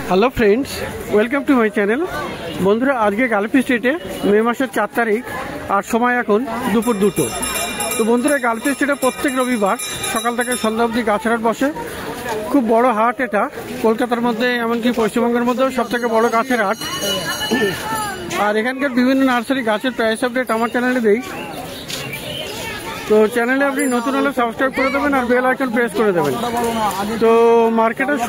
Hello friends, welcome to my channel. বন্ধুরা, আজকে গালফি স্ট্রিটে মে মাসের 4 তারিখ আর সময় এখন দুপুর 2টো। তো বন্ধুরা, গালফি স্ট্রিটে প্রত্যেক রবিবার সকাল থেকে সন্ধ্যা অবধি গাছের হাট বসে। খুব বড় হাট এটা, কলকাতার মধ্যে এমনকি পশ্চিমবঙ্গের মধ্যেও সব থেকে বড় গাছের হাট। আর এখানকার বিভিন্ন নার্সারি গাছের প্রাইস আপডেট আমার চ্যানেলে দেই। তো চ্যানেলে আপনি নতুন হলে সাবস্ক্রাইব করে দেবেন আর বেল আইকন প্রেস করে দেবেন। তো মার্কেটের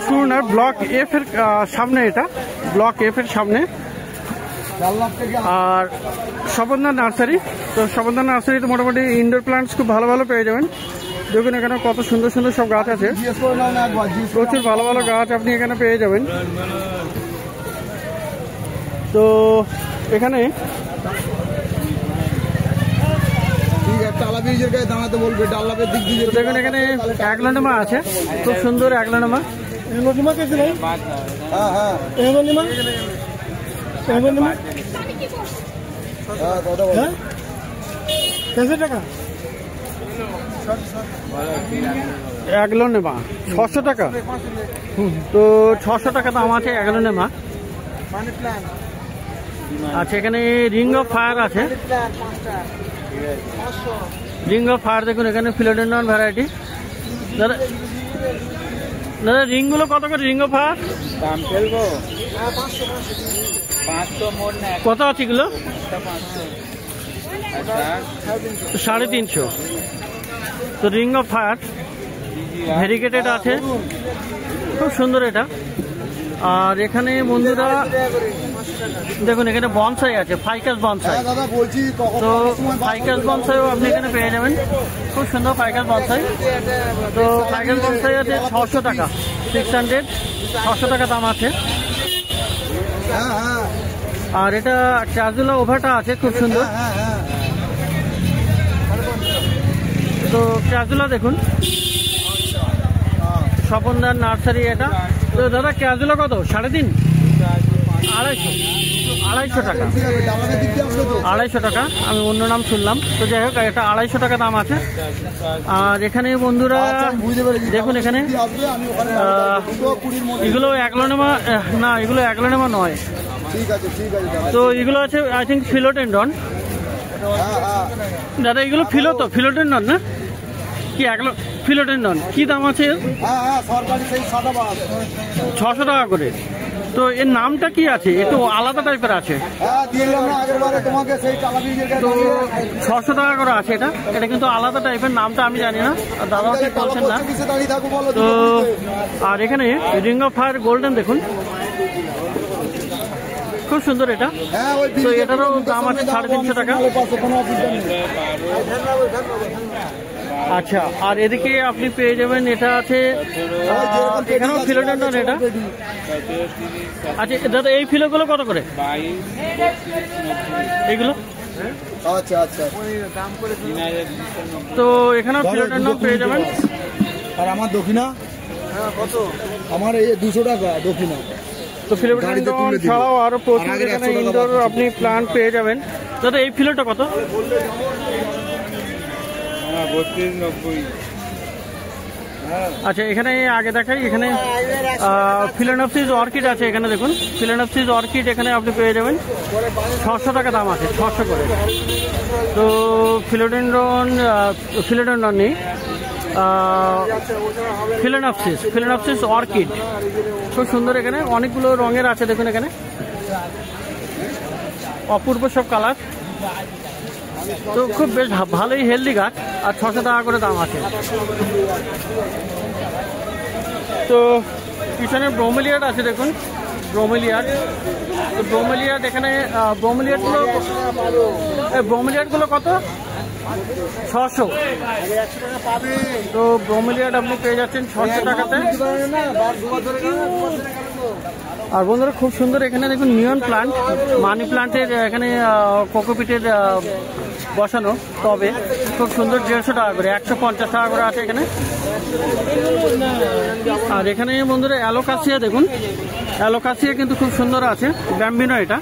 শুরু না, ব্লক এফ এর সামনে, এটা ব্লক এফ এর সামনে। আর স্বপনদার নার্সারি, তো স্বপনদার নার্সারিতে মোটামুটি ইনডোর প্লান্টস খুব ভালো ভালো পেয়ে যাবেন। দেখুন এখানে কত সুন্দর সুন্দর সব গাছ আছে, প্রচুর ভালো ভালো গাছ আপনি এখানে পেয়ে যাবেন। তো এখানে দেখুন এখানে অ্যাগলোনিমা আছে, খুব সুন্দর অ্যাগলোনিমা। অ্যাগলোনিমা 600 টাকা। তো 600 টাকা দাম আছে অ্যাগলোনিমা। আচ্ছা, এখানে রিং অফ ফায়ার আছে। রিং অফ ফায়ার দেখুন, এখানে ফিলোডেন্ড্রন ভ্যারাইটি। দাদা দাদা রিংগুলো কত করে? রিং অফ ফায়ার কত আছে এগুলো? 350। তো রিং অফ ফায়ার ভেরিগেটেড আছে, খুব সুন্দর এটা। আর এখানে বন্ধুরা দেখুন এখানে বনসাই আছে, ফাইকাস বনসাই। তো ফাইকাস বনসাইও আপনি এখানে পেয়ে যাবেন, খুব সুন্দর ফাইকাস বনসাই। তো ফাইকাস বনসাই আছে 600 টাকা, 600 টাকা দাম আছে। আর এটা ক্যাজুলা ওভারটা আছে, খুব সুন্দর। তো ক্যাজুলা দেখুন, স্বপনদার নার্সারি এটা। তো দাদা ক্যাজুলা কত? 3.5, 250 টাকা। 250 টাকা, আমি অন্য নাম শুনলাম। তো যাই হোক, এটা 250 টাকা দাম আছে। আর এখানে বন্ধুরা দেখুন, এখানে এগুলো অ্যাগলোনিমা না, এগুলো অ্যাগলোনিমা নয়। তো এগুলো আছে আই থিঙ্ক ফিলোডেন্ড্রন। দাদা এগুলো ফিলোডেন্ড্রন না কি? ফিলোডেন্ড্রন কি দাম আছে? 600 টাকা করে। তো এর নামটা কি আছে? একটু আলাদা টাইপের আছে। তো 600 টাকা করে আছে এটা। এটা কিন্তু আলাদা টাইপের, নামটা আমি জানি না, দাদা ঠিক বলছেন না। তো আর এখানে রিং অফ ফায়ার গোল্ডেন দেখুন, খুব সুন্দর এটা। তো এটারও দাম আছে 350 টাকা। আচ্ছা, আর এদিকে আপনি পেয়ে যাবেন, এটা আছে এখানেও ফিলোডেন্ড্রন এটা। আচ্ছা দাদা, এই ফিলোগুলো কত করে এগুলো? আচ্ছা আচ্ছা, তো এখানেও ফিলোডেন্ড্রন পেয়ে যাবেন। আর আমার দক্ষিণা কত? আমার এই 200 টাকা দক্ষিণা। তো ফিলোডেন্ড্রন ছাড়াও আরো প্রচুর এখানে ইনডোর আপনি প্লান্ট পেয়ে যাবেন। দাদা এই ফিলোটা কত? 32-90। আচ্ছা, এখানে আগে দেখাই, এখানে ফিলোনপসিস অর্কিড আছে। এখানে দেখুন ফিলোনপসিস অর্কিড এখানে আপনি পেয়ে যাবেন 600 টাকা দাম আছে, 600 করে। তো ফিলোডেন্ড্রন নেই, ফিলোনপসিস অর্কিড খুব সুন্দর। এখানে অনেকগুলো রঙের আছে, দেখুন এখানে অপূর্ব সব কালার। তো খুব বেশ ভালোই হেলদি গাছ, আর 600 টাকা করে দাম আছে। তো পিছনে ব্রোমেলিয়াড আছে, দেখুন ব্রোমেলিয়াড। তো ব্রোমেলিয়াড এখানে ব্রোমেলিয়াডগুলো কত? 600। তো ব্রোমেলিয়াড আপনি পেয়ে যাচ্ছেন 600 টাকাতে। আর বন্ধুরা খুব সুন্দর এখানে দেখুন নিয়ন প্লান্ট, মানি প্লান্টের এখানে কোকোপিটের বসানো টবে, খুব সুন্দর। 150 টাকা করে, 150 টাকা করে আছে এখানে। আর এখানে বন্ধুরা অ্যালোকাসিয়া দেখুন, অ্যালোকাসিয়া কিন্তু খুব সুন্দর আছে। ব্যাম্বিনো, এটা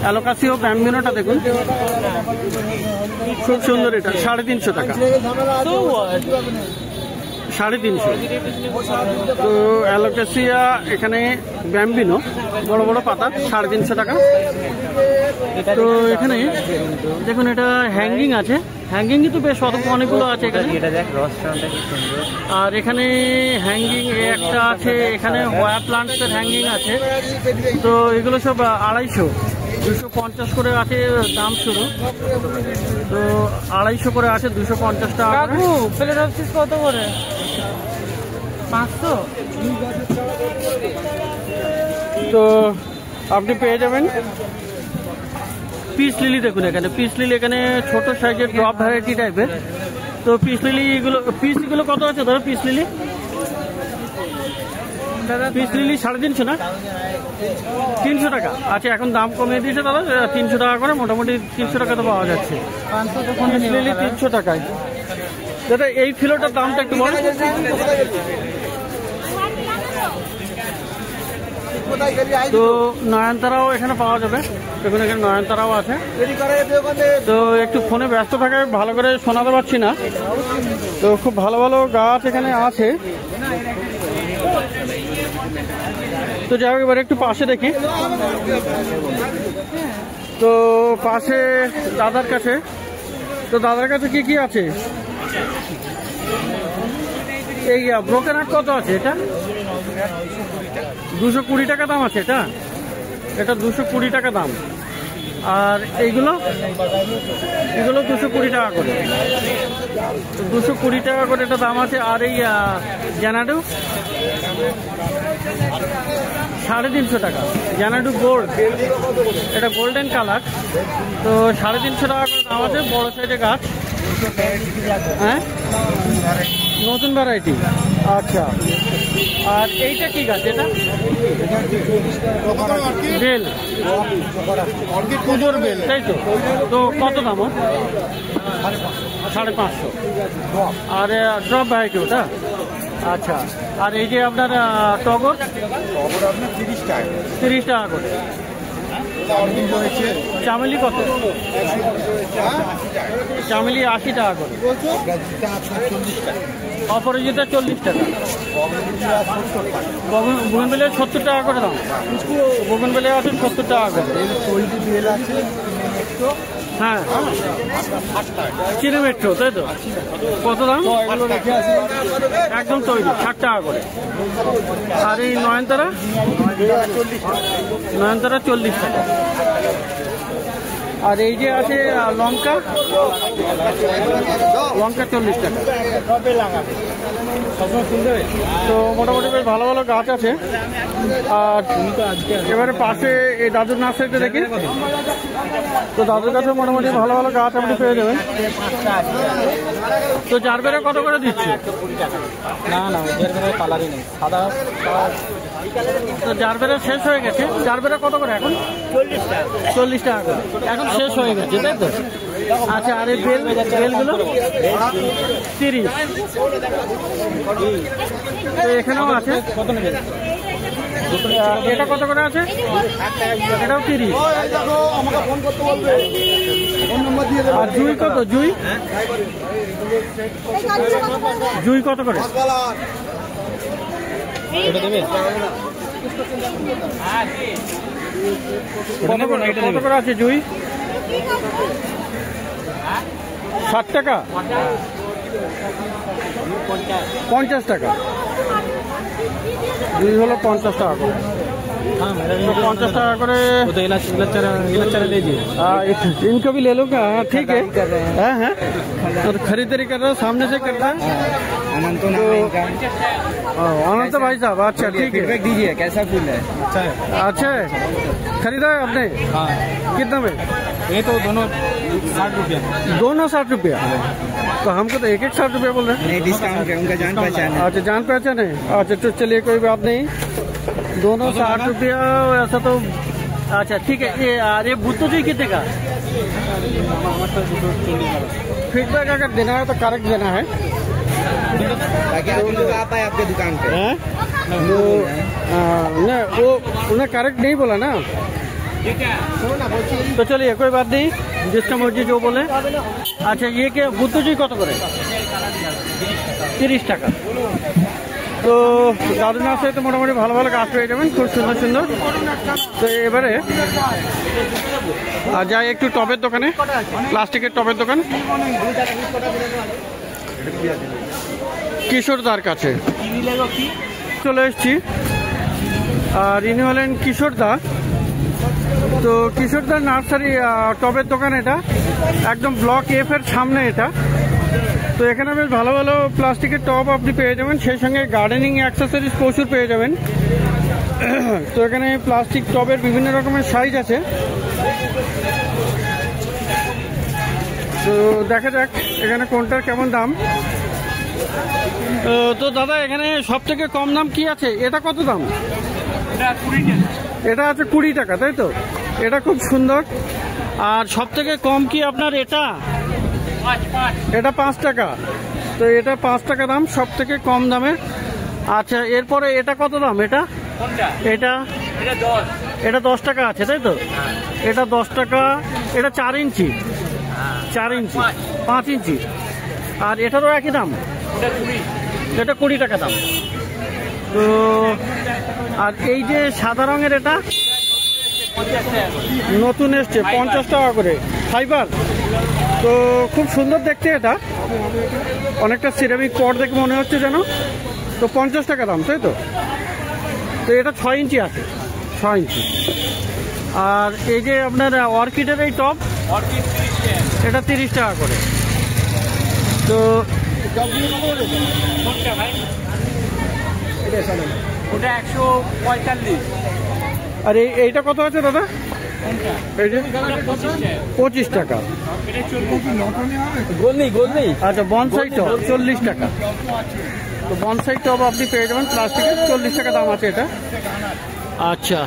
অ্যালোকাসিয়া ব্যাম্বিনোটা দেখুন, খুব সুন্দর। এটা 350 টাকা। 350। তো অ্যালোকেসিয়া এখানে ব্যাম্বিনো বড় বড় পাতা 350 টাকা। তো এখানে দেখুন এটা হ্যাঙ্গিং আছে, হ্যাঙ্গিং তো বেশ অনেকগুলো আছে এখানে। আর এখানে হ্যাঙ্গিং একটা আছে, এখানে ওয়ার প্লান্টসের হ্যাঙ্গিং আছে। তো এগুলো সব 250, 250 করে আছে দাম শুরু। তো 250 করে আছে, 250 টাকা। কত করে? 500। তো আপনি পেয়ে যাবেন পিস লিলি। দেখুন এখানে পিস লিলি, এখানে ছোট সাইজের ড্রপ ভ্যারাইটি টাইপের। তো পিস লিলি পিসগুলো কত আছে ধরো? পিস লিলি 350 না? 300 টাকা। আচ্ছা এখন দাম কমিয়ে দিয়েছে দাদা, 300 টাকা করে, মোটামুটি 300 টাকা তো পাওয়া যাচ্ছে। পিস লিলি 300 টাকায়। দাদা এই ফিলোটার দামটা একটু বলো। তো নয়নতারাও এখানে পাওয়া যাবে, দেখুন এখানে নয়নতারাও আছে। তো একটু ফোনে ব্যস্ত থাকায় ভালো করে শোনাতে পারছি না। তো খুব ভালো ভালো গাছ এখানে আছে। তো যাই হোক, এবার একটু পাশে দেখি। তো পাশে দাদার কাছে, তো দাদার কাছে কি কি আছে? এই ব্রোকেন হার্ট কত আছে? এটা 220 টাকা দাম আছে। এটা 220 টাকা দাম। আর এইগুলো 220 টাকা করে, 220 টাকা করে এটা দাম আছে। আর এই জানাডু 350 টাকা। জানাডু গোল্ড, এটা গোল্ডেন কালার। তো 350 টাকা করে দাম আছে, বড় সাইজের গাছ। হ্যাঁ, নতুন ভ্যারাইটি। আচ্ছা, আর এইটা কি গাছ? এটা বেল, পুজোর বেল, তাই তো? তো কত দাম? 550। আর ড্রপ ভ্যারাইটি ওটা? আচ্ছা। আর এই যে আপনার টগর? আপনার 30 টাকা করে। চামেলি কত? চামেলি 80 টাকা করে। অপরাজিতা 40 টাকা। বগুনবেলে 70 টাকা করে দাম। বগুনবেলে আছে 70 টাকা করে। হ্যাঁ, চিনি মেট্রো, তাই তো? কত দাম? একদম তৈরি, 60 টাকা করে। আর এই নয়নতারা? নয়নতারা 40 টাকা। আর এই যে আছে লঙ্কা, লঙ্কা 40 টাকা। তো মোটামুটি বেশ ভালো ভালো গাছ আছে। আর এবারে পাশে এই দাদুর নার্সারিতে দেখি। তো দাদুর কাছে মোটামুটি ভালো ভালো গাছ আপনি পেয়ে যাবেন। তো জারবেরা কত করে দিচ্ছে? না কালারই নেই, সাদা। তো জারবেরা শেষ হয়ে গেছে। জারবেরা কত করে এখন? 40 টাকা করে। এখন শেষ হয়ে গেছে, তাই তো? আচ্ছা, আর এই বেলগুলো 30। তো এখানেও আছে। কত নেবে? এটা কত করে আছে? এটাও 30। আর জুই কত? জুই কত করে? এটা দেবে? কত করে আছে জুই? 60 টাকা, 50 টাকা। জুই হলো 50 টাকা করে। 50 টাका করে। तो इलाच लीजिए। इनको भी ले लो क्या? हाँ ठीक है। हाँ हाँ, तो खरीदारी कर रहा हूँ, सामने से कर रहा है। अनंत भाई साहब, अच्छा ठीक है। दीजिए, कैसा फूल है? अच्छा है। अच्छा है, खरीदा है आपने? हाँ। कितना में? ये तो दोनों 60 रुपया। दोनों 60 रुपया? तो हमको तो एक 60 रुपया बोल रहे हैं। नहीं, डिस्काउंट है, उनका जान पहचान है। अच्छा, जान पहचान है। अच्छा तो चलिए, कोई बात नहीं। दोनों 60 रुपया ऐसा तो। अच्छा ठीक है। ये बुद्ध जी कितने का? फीडबैक अगर देना है तो करेक्ट देना है, ताकि आप लोग आ पाए आपके दुकान पे। नहीं, वो उन्हें करेक्ट नहीं बोला ना। तो चलिए, कोई बात नहीं, जिसका मर्जी जो बोले। अच्छा, ये क्या बुद्ध जी कत करे? 30 টাকা। তো দাদু নার্সারিতে মোটামুটি ভালো ভালো গাছ পেয়ে যাবেন, খুব সুন্দর সুন্দর। তো এবারে যাই একটু টবের দোকানে, প্লাস্টিকের টবের দোকান কিশোরদার কাছে চলে এসছি। আর ইনি হলেন কিশোরদা। তো কিশোরদার নার্সারি টবের দোকান, এটা একদম ব্লক এফ এর সামনে এটা। তো এখানে বেশ ভালো ভালো প্লাস্টিকের টব আপনি পেয়ে যাবেন, সেই সঙ্গে গার্ডেনিং অ্যাক্সেসরিজ প্রচুর পেয়ে যাবেন। তো এখানে প্লাস্টিক টবের বিভিন্ন রকমের সাইজ আছে। তো দেখা যাক এখানে কোনটার কেমন দাম। তো দাদা এখানে সব থেকে কম দাম কি আছে? এটা কত দাম? এটা আছে 20 টাকা, তাই তো? এটা খুব সুন্দর। আর সব থেকে কম কি আপনার এটা? এটা 5 টাকা। তো এটা 5 টাকা দাম, সব থেকে কম দামের। আচ্ছা, এরপরে এটা কত দাম? এটা এটা 10 টাকা আছে, তাই তো? এটা 10 টাকা। এটা 4 ইঞ্চি, 5 ইঞ্চি। আর এটারও একই দাম, এটা 20 টাকা দাম। তো আর এই যে সাদা রঙের এটা নতুন এসছে 50 টাকা করে, ফাইবার। তো খুব সুন্দর দেখতে, এটা অনেকটা সিরামিক পট দেখে মনে হচ্ছে যেন। তো 50 টাকা দাম, তাই তো? তো এটা 6 ইঞ্চি আছে, 6 ইঞ্চি। আর এই যে আপনার অর্কিডের এই টব, এটা 30 টাকা করে। তো ওটা 145। আর এইটা কত আছে দাদা? এই যে 25 টাকা। আচ্ছা, বনসাই টব 40 টাকা। তো বনসাই টব আপনি পেয়ে যাবেন প্লাস্টিকের, 40 টাকা দাম আছে এটা। আচ্ছা,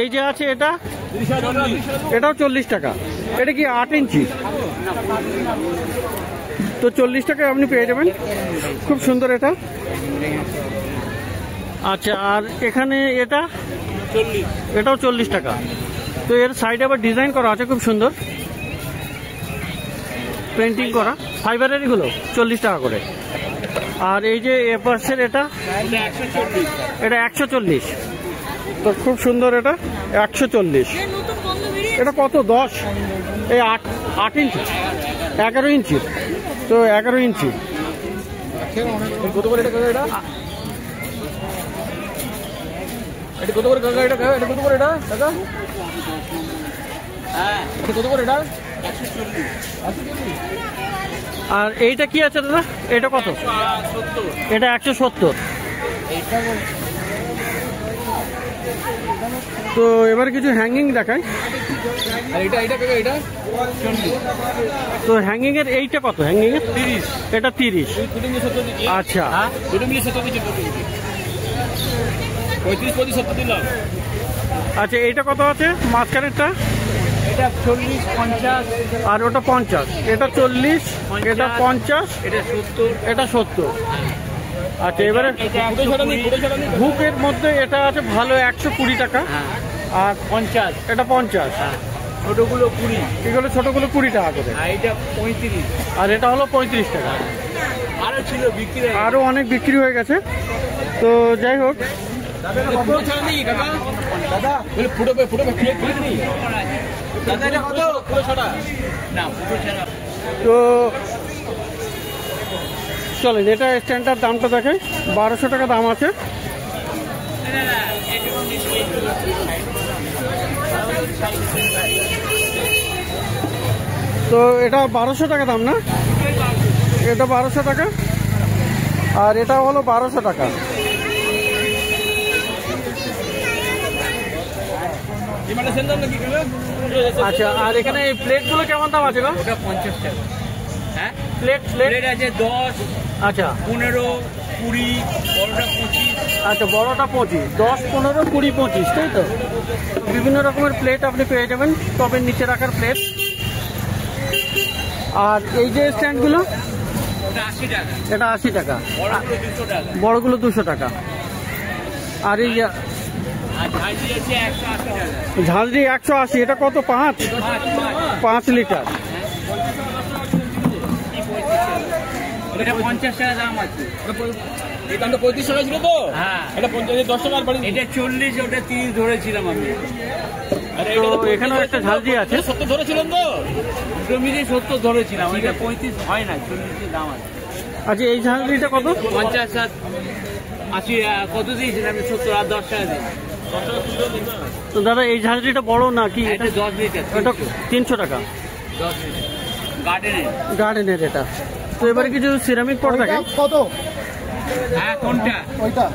এই যে আছে এটা, এটাও 40 টাকা। এটা কি 8 ইঞ্চি? তো 40 টাকায় আপনি পেয়ে যাবেন, খুব সুন্দর এটা। আচ্ছা, আর এখানে এটাও 40 টাকা। তো এর সাইডে আবার ডিজাইন করা আছে, খুব সুন্দর পেন্টিং করা, ফাইবারেরই গুলো 40 টাকা করে। আর এই যে এপাশের এটা 140। তো খুব সুন্দর, এটা 140। এটা কত? 10, এই 8 ইঞ্চি, 11 ইঞ্চি। তো 11 ইঞ্চি। কত করে এটা? এটা কত করে কাকা? এটা কত করে এটা কাকা? এটা কত করে এটা? 140। আর এইটা কি আছে দাদা? এটা কত? এটা 170। তো এবার কিছু হ্যাঙ্গিং দেখায়। তো হ্যাঙ্গিং এর এইটা কত? হ্যাঙ্গিং এর 30। এটা 30। আচ্ছা, 35 দিলাম। আচ্ছা, এইটা কত আছে মাঝখানেরটা? এটা 40, 50। আর ওটা 50। এটা 40, এটা 50, এটা 70। আচ্ছা, এবারে হুকের মধ্যে এটা আছে ভালো 120 টাকা। আর 50, এটা 50। ছোটগুলো 20, এগুলো ছোটগুলো 20 টাকা করে। এটা 35। আর এটা হলো 35 টাকা। আরো ছিল বিক্রি, আরো অনেক বিক্রি হয়ে গেছে। তো যাই হোক, তো চলেন এটা স্ট্যান্ডার্ড দামটা দেখে, 1200 টাকা দাম আছে। তো এটা 1200 টাকা দাম না? এটা 1200 টাকা। আর এটা হলো 1200 টাকা। আচ্ছা, আর এখানে প্লেটগুলো কেমন দাম আছে? 50 টাকা। হ্যাঁ, প্লেট আছে 10, আচ্ছা 15, 20, বড়টা 25। আচ্ছা, বড়টা 25, 10, 15, 20, 25, তাই তো? বিভিন্ন রকমের প্লেট আপনি পেয়ে যাবেন, টবের নিচে রাখার প্লেট। আর এই যে স্ট্যান্ডগুলো, এটা 80 টাকা। বড়গুলো 200 টাকা। আর এই ঝাঁঝরি 180। এটা কত? 5 লিটার। এটা 50 টাকা দাম আছে। এই দামটা 35 টাকা ছিল তো? হ্যাঁ, এটা 50 10 টাকা আর বাড়ি। এটা 40, ওটা 30 ধরেছিলাম আমি। তো এখানেও একটা ঝালজি আছে। 70 ধরেছিলেন তো? জমিতে 70 ধরেছিলাম, এটা 35 হয় না, 40 দাম আছে। আচ্ছা এই ঝালজিটা কত? 50 আর 80 কত দিয়েছিলাম? 70 আর 10 টাকা দিই। তো দাদা এই ঝালজিটা বড় না কি? এটা 10 লিটার, এটা 300 টাকা 10 লিটার গার্ডেনের। গার্ডেনের এটা। তো এবারে কিছু সিরামিক পট থাকে। কত হ্যাঁ, কোনটা? ওইটা?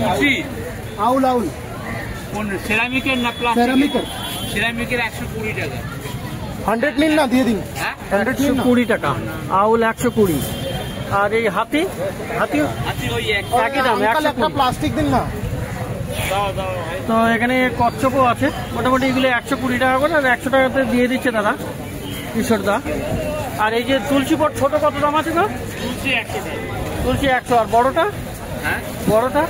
উঠি আউল আউল কোন সেরামিকের না প্লাস্টিক? সেরামিকের। সেরামিকের 120 টাকা। 100 নিন না, দিয়ে দিন। হ্যাঁ, 120 টাকা আউল 120। আর এই হাতি হাতিও আচ্ছা ওই একই দাম, আঙ্কেল, একটা 120। প্লাস্টিক দিন না। তো এখানে কচ্ছপও আছে, মোটামুটি এগুলো 120 টাকা করে, আর 100 টাকাতে দিয়ে দিচ্ছে দাদা কিশোরদা। আর এই যে তুলসী পট ছোট কত দাম আছে গো? তুলসী 100 টাকা। তুলসী 100। আর বড়টা? হ্যাঁ, বড়টা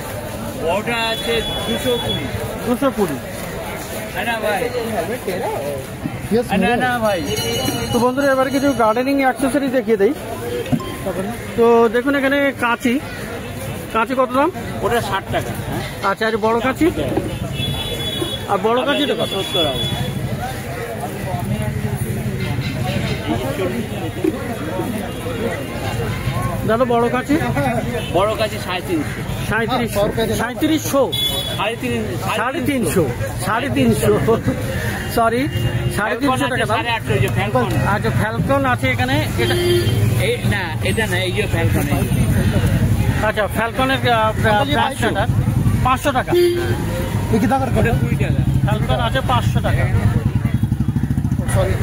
ওটা আছে 220। 220। না ভাই, Yes, না move. না ভাই, তো বন্ধুরা এবার কিছু গার্ডেনিং অ্যাক্সেসরি দেখিয়ে দেই। তো দেখুন এখানে কাঁচি কত দাম? ওটা 60 টাকা। আচ্ছা, আর বড় কাঁচি? আর বড় কাঁচিটা কত? 70 টাকা। দাদা বড় কাঁচি? বড় কাছে 350। 3700। 350। 350 সরি, 350 টাকা দাম। 850 যে ফ্যালকন। আচ্ছা ফ্যালকন আছে এখানে, এটা এই না, এটা না, এই যে ফ্যালকন। আচ্ছা ফ্যালকনের প্রাইসটা 500 টাকা। দেখি দাগার ওটা 20 টাকা। ফ্যালকন আছে 500 টাকা। সরি।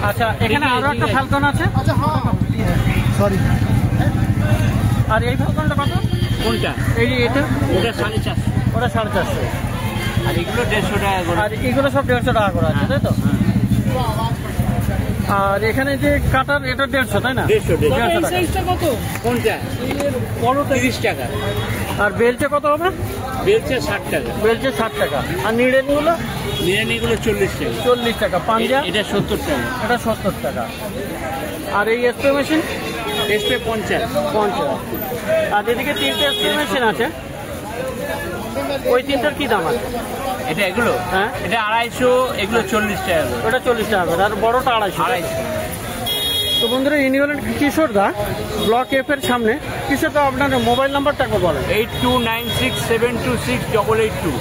আচ্ছা এখানে আরো একটা ফ্যালকন আছে। আচ্ছা হ্যাঁ, সরি। আর এই ফ্যালকনটা কত? কোনটা? এই যে এটা? ওটা 450। ওটা 450। আর এগুলো 150 টাকা করে। আর এগুলো সব 150 টাকা করে আছে, তাই তো? আর এখানে যে কাটার এটা 150, তাই না? 150 টাকা। কত? কোনটা? বড়টা 30 টাকা। আর বেলচে কত হবে? বেলচে 60 টাকা। বেলচে 60 টাকা। আর নিড়েনগুলো? নিরানিগুলো 40 টাকা। 40 টাকা। পাঞ্জা? এটা 70 টাকা। এটা 70 টাকা। আর এই স্প্রে মেশিন? স্প্রে 50। 50। আর এদিকে 3টে স্প্রে মেশিন আছে, ওই 3টার কি দাম আছে? এটা এগুলো? হ্যাঁ, এটা 250, এগুলো 40 টাকা করে। ওটা 40 টাকা করে, আর বড়টা 250। 250। তো বন্ধুরা ইনি হলেন কিশোরদা, ব্লক এফ এর সামনে। কিশোরদা আপনার মোবাইল নাম্বারটা একবার বলেন। 8296726882।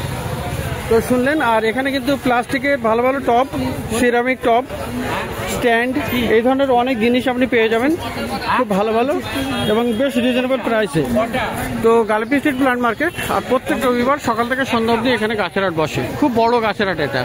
তো শুনলেন। আর এখানে কিন্তু প্লাস্টিকের ভালো ভালো টব, সিরামিক টব, স্ট্যান্ড, এই ধরনের অনেক জিনিস আপনি পেয়ে যাবেন খুব ভালো ভালো এবং বেশ রিজনেবল প্রাইসে। তো গালপি স্ট্রিট প্ল্যান্ট মার্কেট, আর প্রত্যেক রবিবার সকাল থেকে সন্ধ্যা অবধি এখানে গাছের হাট বসে। খুব বড় গাছের হাট এটা।